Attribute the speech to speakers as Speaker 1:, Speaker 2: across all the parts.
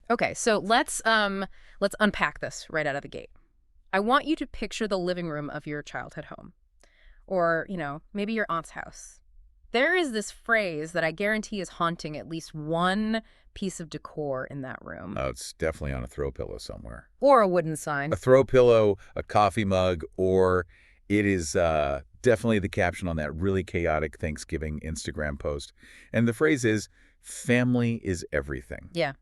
Speaker 1: Okay, so let's unpack this right out of the gate. I want you to picture the living room of your childhood home, or, maybe your aunt's house. There is this phrase that I guarantee is haunting at least one piece of decor in that room.
Speaker 2: Oh, it's definitely on a throw pillow somewhere.
Speaker 1: Or a wooden
Speaker 2: A
Speaker 1: sign.
Speaker 2: throw pillow, a coffee mug, or it is definitely the caption on that really chaotic Thanksgiving Instagram post. And the phrase is, family is everything.
Speaker 1: Yeah.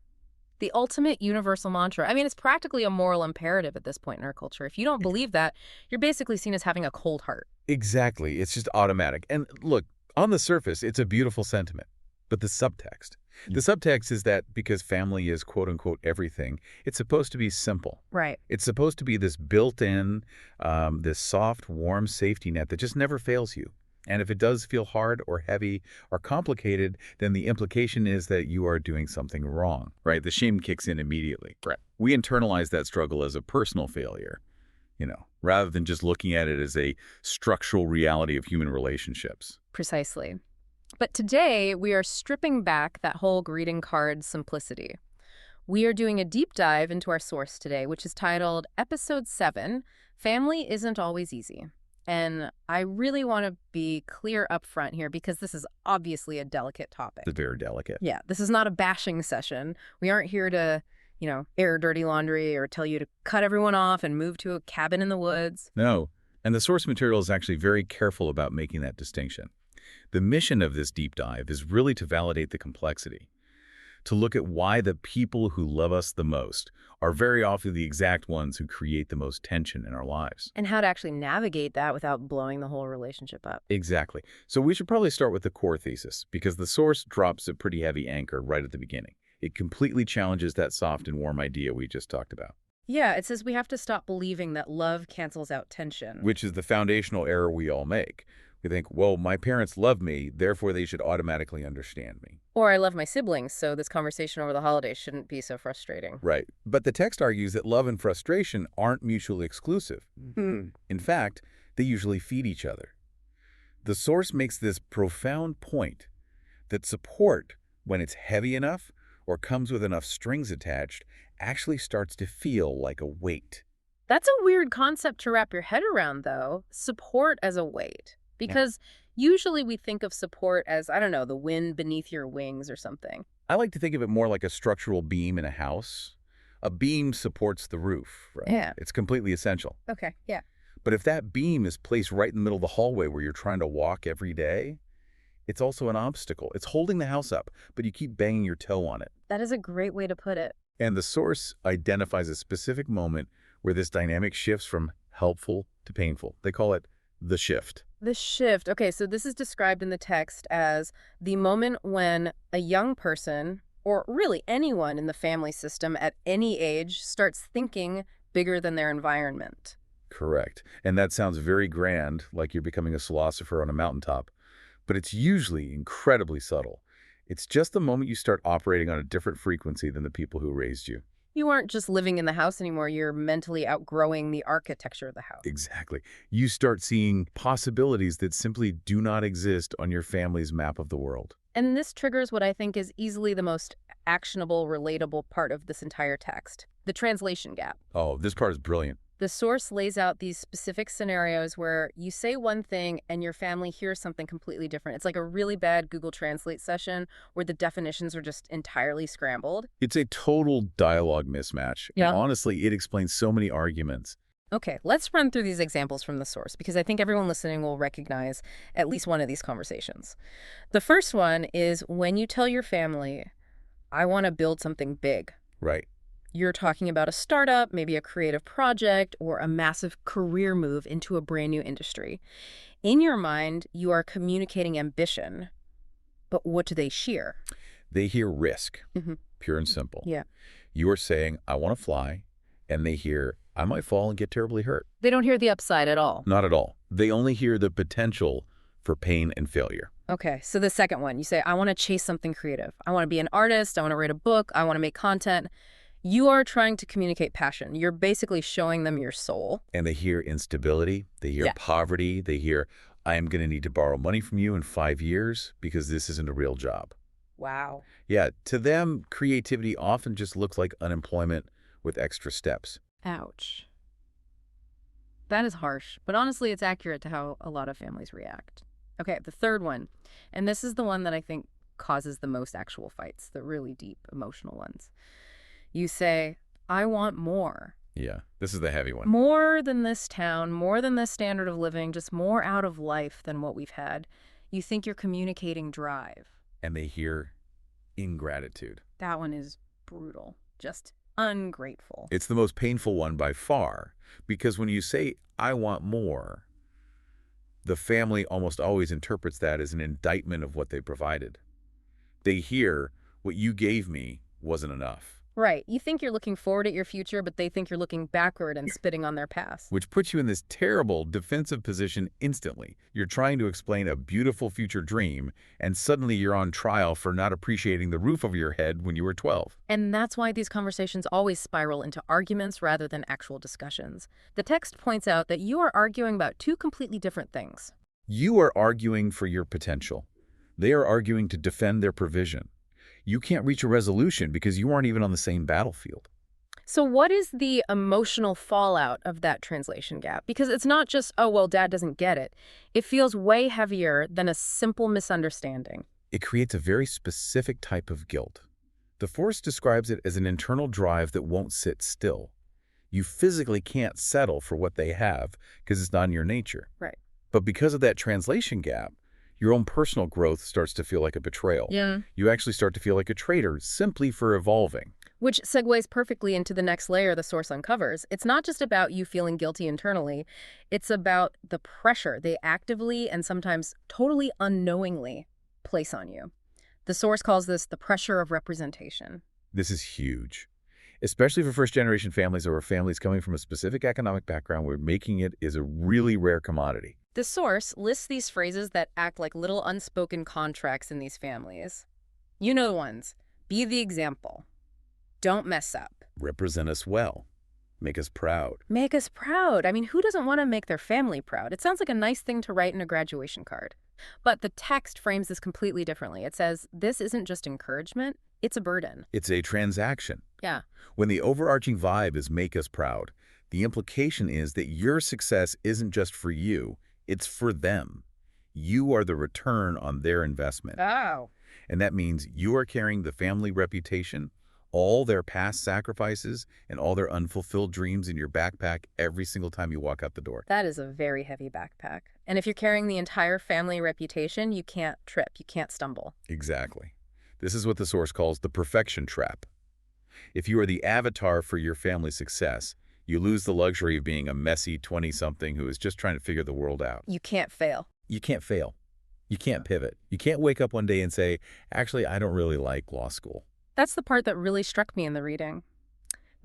Speaker 1: The ultimate universal mantra. I mean, it's practically a moral imperative at this point in our culture. If you don't believe that, you're basically seen as having a cold heart.
Speaker 2: Exactly. It's just automatic. And look, on the surface, it's a beautiful sentiment. But the subtext is that because family is quote unquote everything, it's supposed to be simple.
Speaker 1: Right.
Speaker 2: It's supposed to be this built-in, this soft, warm safety net that just never fails you. And if it does feel hard or heavy or complicated, then the implication is that you are doing something wrong, right? The shame kicks in immediately.
Speaker 1: Right.
Speaker 2: We internalize that struggle as a personal failure, rather than just looking at it as a structural reality of human relationships.
Speaker 1: Precisely. But today, we are stripping back that whole greeting card simplicity. We are doing a deep dive into our source today, which is titled Episode 7, Family Isn't Always Easy. And I really want to be clear up front here because this is obviously a delicate topic.
Speaker 2: It's very delicate.
Speaker 1: Yeah, this is not a bashing session. We aren't here to, air dirty laundry or tell you to cut everyone off and move to a cabin in the woods.
Speaker 2: No, and the source material is actually very careful about making that distinction. The mission of this deep dive is really to validate the complexity, to look at why the people who love us the most are very often the exact ones who create the most tension in our lives.
Speaker 1: And how to actually navigate that without blowing the whole relationship up.
Speaker 2: Exactly. So we should probably start with the core thesis, because the source drops a pretty heavy anchor right at the beginning. It completely challenges that soft and warm idea we just talked about.
Speaker 1: Yeah, it says we have to stop believing that love cancels out tension.
Speaker 2: Which is the foundational error we all make. We think, well, my parents love me, therefore they should automatically understand me.
Speaker 1: Or I love my siblings, so this conversation over the holidays shouldn't be so frustrating.
Speaker 2: Right. But the text argues that love and frustration aren't mutually exclusive. In fact, they usually feed each other. The source makes this profound point that support, when it's heavy enough or comes with enough strings attached, actually starts to feel like a weight.
Speaker 1: That's a weird concept to wrap your head around, though. Support as a weight. Because usually we think of support as, I don't know, the wind beneath your wings or something.
Speaker 2: I like to think of it more like a structural beam in a house. A beam supports the roof, right?
Speaker 1: Yeah.
Speaker 2: It's completely essential.
Speaker 1: Okay, yeah.
Speaker 2: But if that beam is placed right in the middle of the hallway where you're trying to walk every day, it's also an obstacle. It's holding the house up, but you keep banging your toe on it.
Speaker 1: That is a great way to put it.
Speaker 2: And the source identifies a specific moment where this dynamic shifts from helpful to painful. They call it the shift.
Speaker 1: The shift. Okay, so this is described in the text as the moment when a young person, or really anyone in the family system at any age, starts thinking bigger than their environment.
Speaker 2: Correct. And that sounds very grand, like you're becoming a philosopher on a mountaintop. But it's usually incredibly subtle. It's just the moment you start operating on a different frequency than the people who raised you.
Speaker 1: You aren't just living in the house anymore, you're mentally outgrowing the architecture of the house.
Speaker 2: Exactly. You start seeing possibilities that simply do not exist on your family's map of the world.
Speaker 1: And this triggers what I think is easily the most actionable, relatable part of this entire text, the translation gap.
Speaker 2: Oh, this part is brilliant.
Speaker 1: The source lays out these specific scenarios where you say one thing and your family hears something completely different. It's like a really bad Google Translate session where the definitions are just entirely scrambled.
Speaker 2: It's a total dialogue mismatch.
Speaker 1: Yeah.
Speaker 2: And honestly, it explains so many arguments.
Speaker 1: Okay, let's run through these examples from the source because I think everyone listening will recognize at least one of these conversations. The first one is when you tell your family, I want to build something big.
Speaker 2: Right.
Speaker 1: You're talking about a startup, maybe a creative project, or a massive career move into a brand new industry. In your mind, you are communicating ambition, but what do they hear?
Speaker 2: They hear risk,
Speaker 1: Mhm.
Speaker 2: pure and simple.
Speaker 1: Yeah.
Speaker 2: You are saying, I want to fly, and they hear, I might fall and get terribly hurt.
Speaker 1: They don't hear the upside at all.
Speaker 2: Not at all. They only hear the potential for pain and failure.
Speaker 1: Okay, so the second one, you say, I want to chase something creative. I want to be an artist. I want to write a book. I want to make content. You are trying to communicate passion. You're basically showing them your soul.
Speaker 2: And they hear instability, they hear poverty, they hear, I am going to need to borrow money from you in 5 years because this isn't a real job.
Speaker 1: Wow.
Speaker 2: Yeah, to them, creativity often just looks like unemployment with extra steps.
Speaker 1: Ouch. That is harsh, but honestly, it's accurate to how a lot of families react. Okay, the third one, and this is the one that I think causes the most actual fights, the really deep emotional ones. You say, I want more.
Speaker 2: Yeah, this is the heavy one.
Speaker 1: More than this town, more than this standard of living, just more out of life than what we've had. You think you're communicating drive.
Speaker 2: And they hear ingratitude.
Speaker 1: That one is brutal, just ungrateful.
Speaker 2: It's the most painful one by far, because when you say, I want more, the family almost always interprets that as an indictment of what they provided. They hear, what you gave me wasn't enough.
Speaker 1: Right. You think you're looking forward at your future, but they think you're looking backward and spitting on their past.
Speaker 2: Which puts you in this terrible defensive position instantly. You're trying to explain a beautiful future dream, and suddenly you're on trial for not appreciating the roof over your head when you were 12.
Speaker 1: And that's why these conversations always spiral into arguments rather than actual discussions. The text points out that you are arguing about two completely different things.
Speaker 2: You are arguing for your potential. They are arguing to defend their provision. You can't reach a resolution because you aren't even on the same battlefield.
Speaker 1: So what is the emotional fallout of that translation gap? Because it's not just, oh, well, Dad doesn't get it. It feels way heavier than a simple misunderstanding.
Speaker 2: It creates a very specific type of guilt. The Force describes it as an internal drive that won't sit still. You physically can't settle for what they have because it's not in your nature.
Speaker 1: Right.
Speaker 2: But because of that translation gap, your own personal growth starts to feel like a betrayal.
Speaker 1: Yeah.
Speaker 2: You actually start to feel like a traitor simply for evolving.
Speaker 1: Which segues perfectly into the next layer the source uncovers. It's not just about you feeling guilty internally. It's about the pressure they actively and sometimes totally unknowingly place on you. The source calls this the pressure of representation.
Speaker 2: This is huge, especially for first-generation families or families coming from a specific economic background where making it is a really rare commodity.
Speaker 1: The source lists these phrases that act like little unspoken contracts in these families. You know the ones. Be the example. Don't mess up.
Speaker 2: Represent us well. Make us proud.
Speaker 1: Make us proud. I mean, who doesn't want to make their family proud? It sounds like a nice thing to write in a graduation card. But the text frames this completely differently. It says, this isn't just encouragement, it's a burden.
Speaker 2: It's a transaction.
Speaker 1: Yeah.
Speaker 2: When the overarching vibe is make us proud, the implication is that your success isn't just for you, it's for them. You are the return on their investment.
Speaker 1: Oh.
Speaker 2: And that means you are carrying the family reputation, all their past sacrifices, and all their unfulfilled dreams in your backpack every single time you walk out the door.
Speaker 1: That is a very heavy backpack. And if you're carrying the entire family reputation, you can't trip, you can't stumble.
Speaker 2: Exactly. This is what the source calls the perfection trap. If you are the avatar for your family's success, you lose the luxury of being a messy 20-something who is just trying to figure the world out.
Speaker 1: You can't fail.
Speaker 2: You can't fail. You can't pivot. You can't wake up one day and say, actually, I don't really like law school.
Speaker 1: That's the part that really struck me in the reading.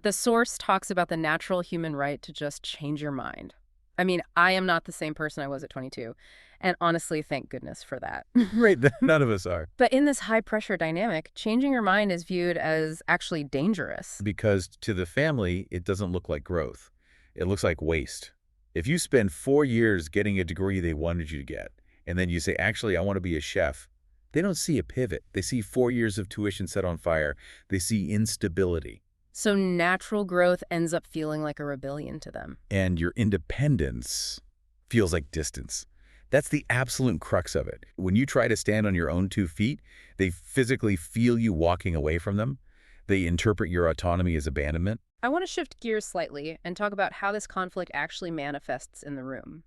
Speaker 1: The source talks about the natural human right to just change your mind. I mean, I am not the same person I was at 22. And honestly, thank goodness for that.
Speaker 2: Right, none of us are.
Speaker 1: But in this high-pressure dynamic, changing your mind is viewed as actually dangerous.
Speaker 2: Because to the family, it doesn't look like growth. It looks like waste. If you spend 4 years getting a degree they wanted you to get, and then you say, actually, I want to be a chef, they don't see a pivot. They see 4 years of tuition set on fire. They see instability.
Speaker 1: So natural growth ends up feeling like a rebellion to them.
Speaker 2: And your independence feels like distance. That's the absolute crux of it. When you try to stand on your own 2 feet, they physically feel you walking away from them. They interpret your autonomy as abandonment.
Speaker 1: I want to shift gears slightly and talk about how this conflict actually manifests in the room.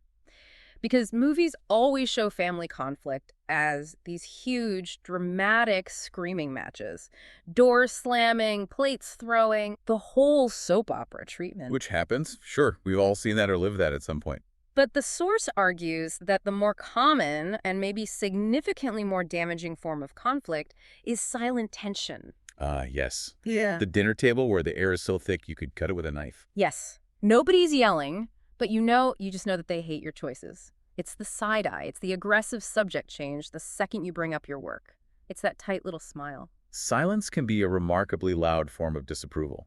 Speaker 1: Because movies always show family conflict as these huge, dramatic screaming matches. Doors slamming, plates throwing, the whole soap opera treatment.
Speaker 2: Which happens. Sure, we've all seen that or lived that at some point.
Speaker 1: But the source argues that the more common and maybe significantly more damaging form of conflict is silent tension.
Speaker 2: Yes.
Speaker 1: Yeah.
Speaker 2: The dinner table where the air is so thick you could cut it with a knife.
Speaker 1: Yes. Nobody's yelling, but you just know that they hate your choices. It's the side eye. It's the aggressive subject change the second you bring up your work. It's that tight little smile.
Speaker 2: Silence can be a remarkably loud form of disapproval.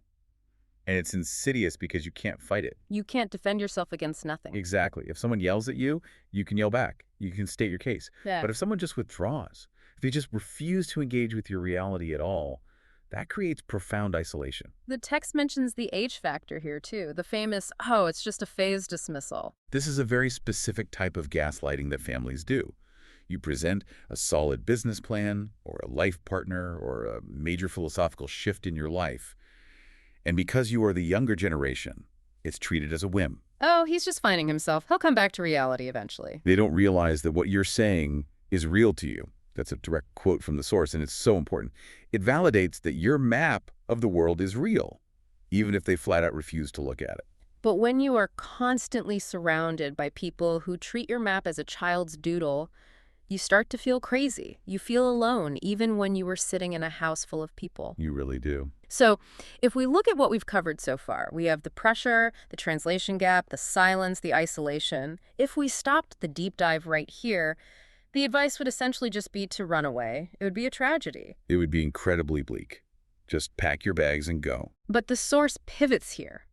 Speaker 2: And it's insidious because you can't fight it.
Speaker 1: You can't defend yourself against nothing.
Speaker 2: Exactly. If someone yells at you, you can yell back. You can state your case.
Speaker 1: Yeah.
Speaker 2: But if someone just withdraws, if they just refuse to engage with your reality at all, that creates profound isolation.
Speaker 1: The text mentions the H factor here, too, the famous, oh, it's just a phase dismissal.
Speaker 2: This is a very specific type of gaslighting that families do. You present a solid business plan, or a life partner, or a major philosophical shift in your life, and because you are the younger generation, it's treated as a whim.
Speaker 1: Oh, he's just finding himself. He'll come back to reality eventually.
Speaker 2: They don't realize that what you're saying is real to you. That's a direct quote from the source, and it's so important. It validates that your map of the world is real, even if they flat out refuse to look at it.
Speaker 1: But when you are constantly surrounded by people who treat your map as a child's doodle, you start to feel crazy. You feel alone, even when you were sitting in a house full of people.
Speaker 2: You really do.
Speaker 1: So if we look at what we've covered so far, we have the pressure, the translation gap, the silence, the isolation. If we stopped the deep dive right here, the advice would essentially just be to run away. It would be a tragedy.
Speaker 2: It would be incredibly bleak. Just pack your bags and go.
Speaker 1: But the source pivots here.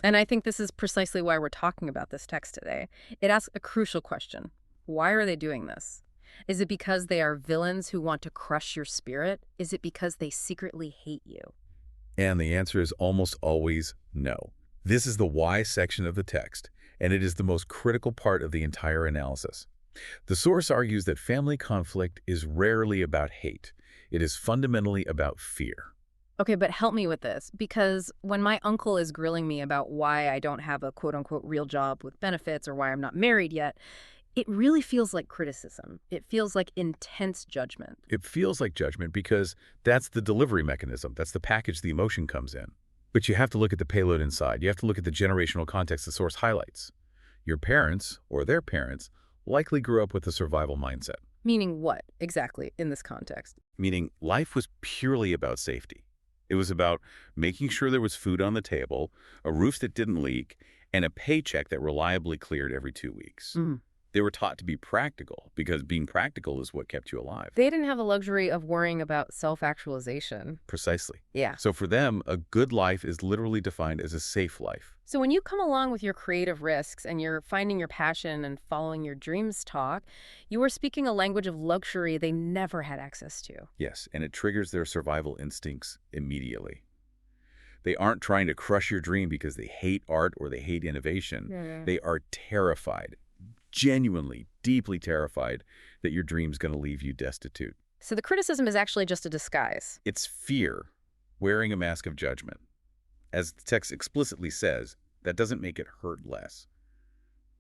Speaker 1: And I think this is precisely why we're talking about this text today. It asks a crucial question. Why are they doing this? Is it because they are villains who want to crush your spirit? Is it because they secretly hate you?
Speaker 2: And the answer is almost always no. This is the why section of the text, and it is the most critical part of the entire analysis. The source argues that family conflict is rarely about hate. It is fundamentally about fear.
Speaker 1: Okay, but help me with this, because when my uncle is grilling me about why I don't have a quote-unquote real job with benefits or why I'm not married yet, it really feels like criticism. It feels like intense judgment.
Speaker 2: It feels like judgment because that's the delivery mechanism. That's the package the emotion comes in. But you have to look at the payload inside. You have to look at the generational context the source highlights. Your parents, or their parents, likely grew up with a survival mindset.
Speaker 1: Meaning what, exactly, in this context?
Speaker 2: Meaning life was purely about safety. It was about making sure there was food on the table, a roof that didn't leak, and a paycheck that reliably cleared every 2 weeks. They were taught to be practical because being practical is what kept you alive.
Speaker 1: They didn't have the luxury of worrying about self-actualization.
Speaker 2: Precisely.
Speaker 1: Yeah.
Speaker 2: So for them, a good life is literally defined as a safe life.
Speaker 1: So when you come along with your creative risks and you're finding your passion and following your dreams talk, you are speaking a language of luxury they never had access to.
Speaker 2: Yes, and it triggers their survival instincts immediately. They aren't trying to crush your dream because they hate art or they hate innovation.
Speaker 1: Yeah.
Speaker 2: They are terrified, genuinely, deeply terrified that your dream's going to leave you destitute.
Speaker 1: So the criticism is actually just a disguise.
Speaker 2: It's fear wearing a mask of judgment. As the text explicitly says, that doesn't make it hurt less,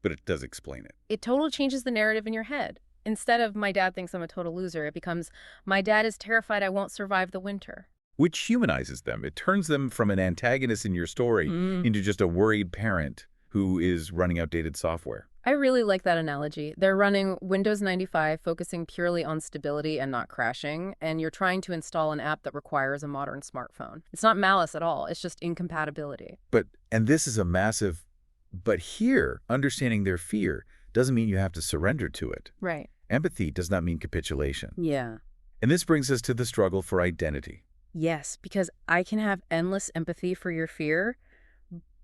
Speaker 2: but it does explain it.
Speaker 1: It totally changes the narrative in your head. Instead of my dad thinks I'm a total loser, it becomes my dad is terrified I won't survive the winter.
Speaker 2: Which humanizes them. It turns them from an antagonist in your story into just a worried parent who is running outdated software.
Speaker 1: I really like that analogy. They're running Windows 95, focusing purely on stability and not crashing, and you're trying to install an app that requires a modern smartphone. It's not malice at all. It's just incompatibility.
Speaker 2: And this is a massive, but here, understanding their fear doesn't mean you have to surrender to it.
Speaker 1: Right.
Speaker 2: Empathy does not mean capitulation.
Speaker 1: Yeah.
Speaker 2: And this brings us to the struggle for identity.
Speaker 1: Yes, because I can have endless empathy for your fear,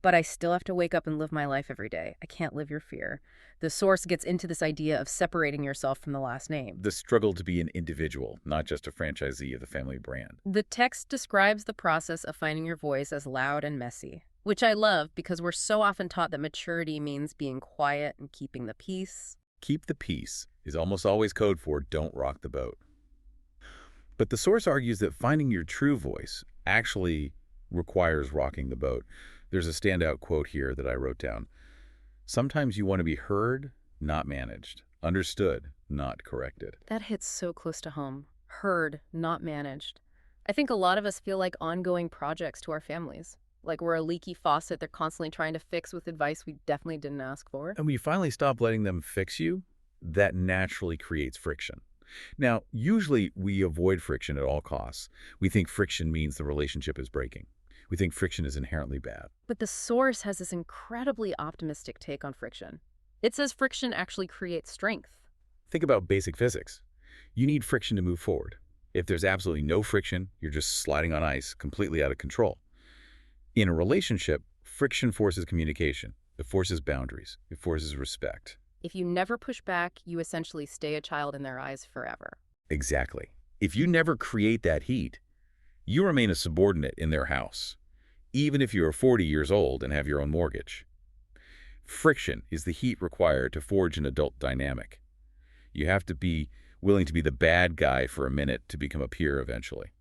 Speaker 1: but I still have to wake up and live my life every day. I can't live your fear. The source gets into this idea of separating yourself from the last name.
Speaker 2: The struggle to be an individual, not just a franchisee of the family brand.
Speaker 1: The text describes the process of finding your voice as loud and messy, which I love because we're so often taught that maturity means being quiet and keeping the peace.
Speaker 2: Keep the peace is almost always code for don't rock the boat. But the source argues that finding your true voice actually requires rocking the boat. There's a standout quote here that I wrote down. Sometimes you want to be heard, not managed. Understood, not corrected.
Speaker 1: That hits so close to home. Heard, not managed. I think a lot of us feel like ongoing projects to our families. Like we're a leaky faucet they're constantly trying to fix with advice we definitely didn't ask for.
Speaker 2: And when you finally stop letting them fix you, that naturally creates friction. Now, usually we avoid friction at all costs. We think friction means the relationship is breaking. We think friction is inherently bad.
Speaker 1: But the source has this incredibly optimistic take on friction. It says friction actually creates strength.
Speaker 2: Think about basic physics. You need friction to move forward. If there's absolutely no friction, you're just sliding on ice, completely out of control. In a relationship, friction forces communication. It forces boundaries. It forces respect.
Speaker 1: If you never push back, you essentially stay a child in their eyes forever.
Speaker 2: Exactly. If you never create that heat, you remain a subordinate in their house, even if you are 40 years old and have your own mortgage. Friction is the heat required to forge an adult dynamic. You have to be willing to be the bad guy for a minute to become a peer eventually.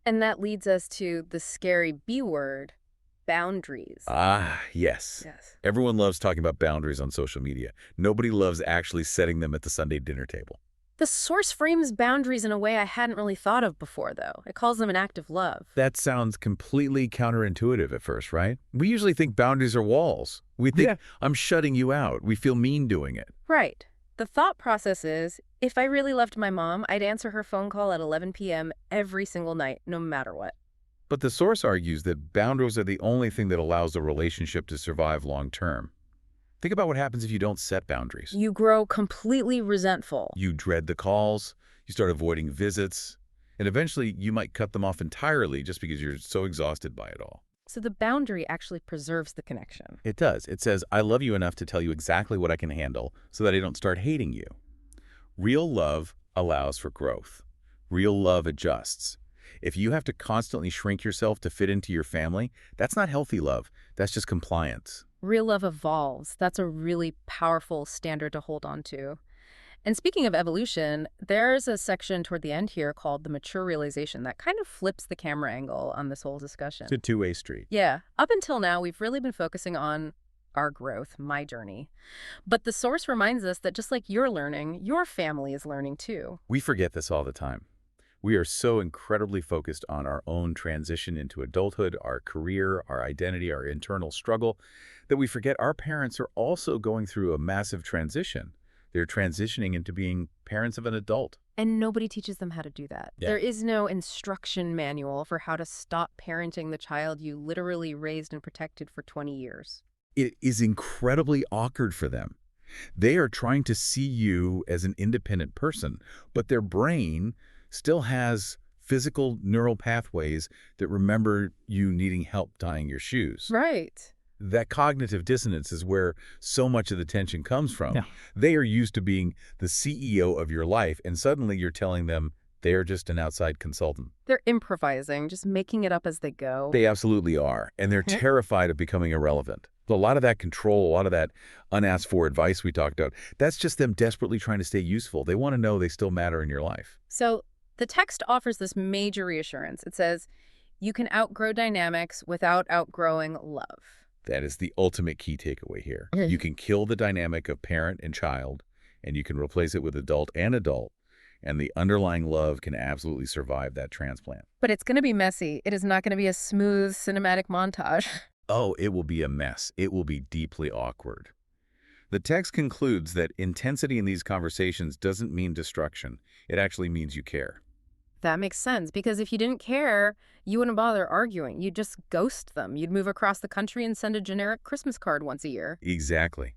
Speaker 1: And that leads us to the scary B word, boundaries.
Speaker 2: Ah, yes.
Speaker 1: Yes.
Speaker 2: Everyone loves talking about boundaries on social media. Nobody loves actually setting them at the Sunday dinner table.
Speaker 1: The source frames boundaries in a way I hadn't really thought of before, though. It calls them an act of love.
Speaker 2: That sounds completely counterintuitive at first, right? We usually think boundaries are walls. We think, I'm shutting you out. We feel mean doing it.
Speaker 1: Right. The thought process is, if I really loved my mom, I'd answer her phone call at 11 p.m. every single night, no matter what.
Speaker 2: But the source argues that boundaries are the only thing that allows a relationship to survive long term. Think about what happens if you don't set boundaries.
Speaker 1: You grow completely resentful.
Speaker 2: You dread the calls, you start avoiding visits, and eventually you might cut them off entirely just because you're so exhausted by it all.
Speaker 1: So the boundary actually preserves the connection.
Speaker 2: It does. It says, I love you enough to tell you exactly what I can handle so that I don't start hating you. Real love allows for growth. Real love adjusts. If you have to constantly shrink yourself to fit into your family, that's not healthy love. That's just compliance.
Speaker 1: Real love evolves. That's a really powerful standard to hold on to. And speaking of evolution, there's a section toward the end here called the mature realization that kind of flips the camera angle on this whole discussion.
Speaker 2: It's a two-way street.
Speaker 1: Yeah. Up until now, we've really been focusing on our growth, my journey. But the source reminds us that just like you're learning, your family is learning too.
Speaker 2: We forget this all the time. We are so incredibly focused on our own transition into adulthood, our career, our identity, our internal struggle, that we forget our parents are also going through a massive transition. They're transitioning into being parents of an adult.
Speaker 1: And nobody teaches them how to do that.
Speaker 2: Yeah.
Speaker 1: There is no instruction manual for how to stop parenting the child you literally raised and protected for 20 years.
Speaker 2: It is incredibly awkward for them. They are trying to see you as an independent person, but their brain still has physical neural pathways that remember you needing help tying your shoes.
Speaker 1: Right.
Speaker 2: That cognitive dissonance is where so much of the tension comes from.
Speaker 3: Yeah.
Speaker 2: They are used to being the CEO of your life, and suddenly you're telling them they're just an outside consultant.
Speaker 1: They're improvising, just making it up as they go.
Speaker 2: They absolutely are, and they're terrified of becoming irrelevant. A lot of that control, a lot of that unasked for advice we talked about, that's just them desperately trying to stay useful. They want to know they still matter in your life.
Speaker 1: So the text offers this major reassurance. It says, you can outgrow dynamics without outgrowing love.
Speaker 2: That is the ultimate key takeaway here. You can kill the dynamic of parent and child, and you can replace it with adult and adult, and the underlying love can absolutely survive that transplant.
Speaker 1: But it's going to be messy. It is not going to be a smooth cinematic montage.
Speaker 2: Oh, it will be a mess. It will be deeply awkward. The text concludes that intensity in these conversations doesn't mean destruction. It actually means you care.
Speaker 1: That makes sense, because if you didn't care, you wouldn't bother arguing. You'd just ghost them. You'd move across the country and send a generic Christmas card once a year.
Speaker 2: Exactly.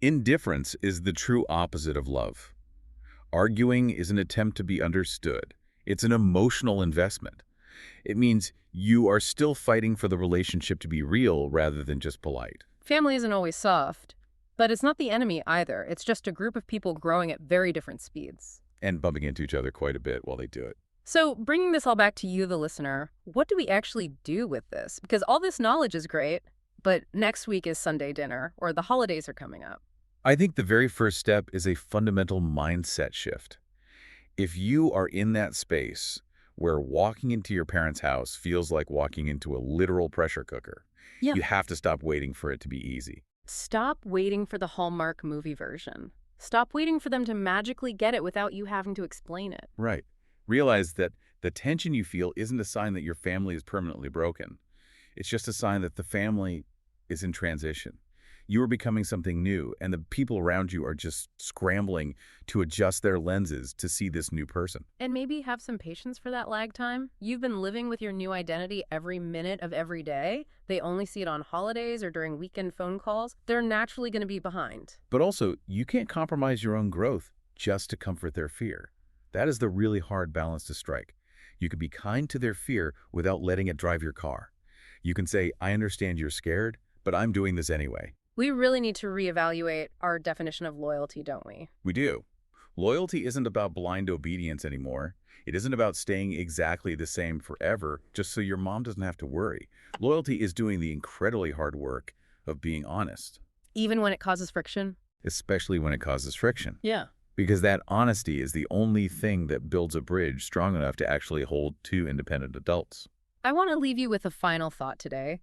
Speaker 2: Indifference is the true opposite of love. Arguing is an attempt to be understood. It's an emotional investment. It means you are still fighting for the relationship to be real rather than just polite.
Speaker 1: Family isn't always soft, but it's not the enemy either. It's just a group of people growing at very different speeds.
Speaker 2: And bumping into each other quite a bit while they do it.
Speaker 1: So bringing this all back to you, the listener, what do we actually do with this? Because all this knowledge is great, but next week is Sunday dinner, or the holidays are coming up.
Speaker 2: I think the very first step is a fundamental mindset shift. If you are in that space where walking into your parents' house feels like walking into a literal pressure cooker,
Speaker 1: Yeah.
Speaker 2: you have to stop waiting for it to be easy.
Speaker 1: Stop waiting for the Hallmark movie version. Stop waiting for them to magically get it without you having to explain it.
Speaker 2: Right. Realize that the tension you feel isn't a sign that your family is permanently broken. It's just a sign that the family is in transition. You are becoming something new, and the people around you are just scrambling to adjust their lenses to see this new person.
Speaker 1: And maybe have some patience for that lag time. You've been living with your new identity every minute of every day. They only see it on holidays or during weekend phone calls. They're naturally going to be behind.
Speaker 2: But also, you can't compromise your own growth just to comfort their fear. That is the really hard balance to strike. You can be kind to their fear without letting it drive your car. You can say, I understand you're scared, but I'm doing this anyway.
Speaker 1: We really need to reevaluate our definition of loyalty, don't we?
Speaker 2: We do. Loyalty isn't about blind obedience anymore. It isn't about staying exactly the same forever just so your mom doesn't have to worry. Loyalty is doing the incredibly hard work of being honest,
Speaker 1: Even when it causes friction?
Speaker 2: especially when it causes friction.
Speaker 1: Yeah.
Speaker 2: Because that honesty is the only thing that builds a bridge strong enough to actually hold two independent adults.
Speaker 1: I want to leave you with a final thought today.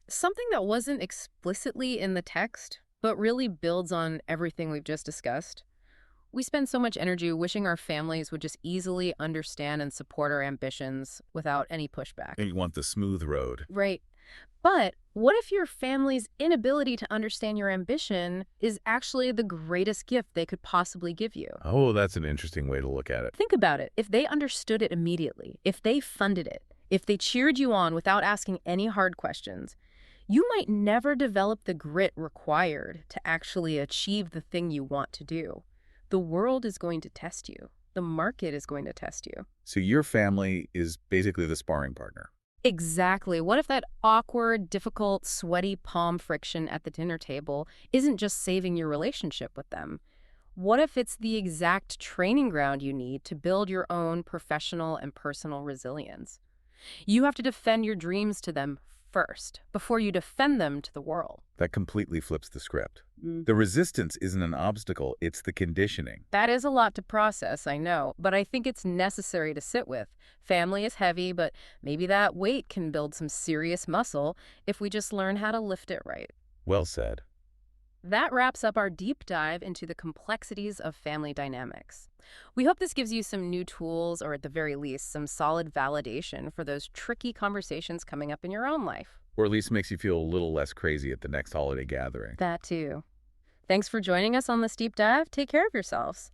Speaker 1: Something that wasn't explicitly in the text, but really builds on everything we've just discussed. We spend so much energy wishing our families would just easily understand and support our ambitions without any pushback.
Speaker 2: And you want the smooth road.
Speaker 1: Right. But what if your family's inability to understand your ambition is actually the greatest gift they could possibly give you?
Speaker 2: Oh, that's an interesting way to look at it.
Speaker 1: Think about it. If they understood it immediately, if they funded it, if they cheered you on without asking any hard questions, you might never develop the grit required to actually achieve the thing you want to do. The world is going to test you. The market is going to test you.
Speaker 2: So your family is basically the sparring partner.
Speaker 1: Exactly. What if that awkward, difficult, sweaty palm friction at the dinner table isn't just saving your relationship with them? What if it's the exact training ground you need to build your own professional and personal resilience? You have to defend your dreams to them first, before you defend them to the world.
Speaker 2: That completely flips the script. The resistance isn't an obstacle, it's the conditioning.
Speaker 1: That is a lot to process, I know, but I think it's necessary to sit with. Family is heavy, but maybe that weight can build some serious muscle if we just learn how to lift it right.
Speaker 2: Well said.
Speaker 1: That wraps up our deep dive into the complexities of family dynamics. We hope this gives you some new tools, or at the very least, some solid validation for those tricky conversations coming up in your own life.
Speaker 2: Or at least makes you feel a little less crazy at the next holiday gathering.
Speaker 1: That too. Thanks for joining us on this deep dive. Take care of yourselves.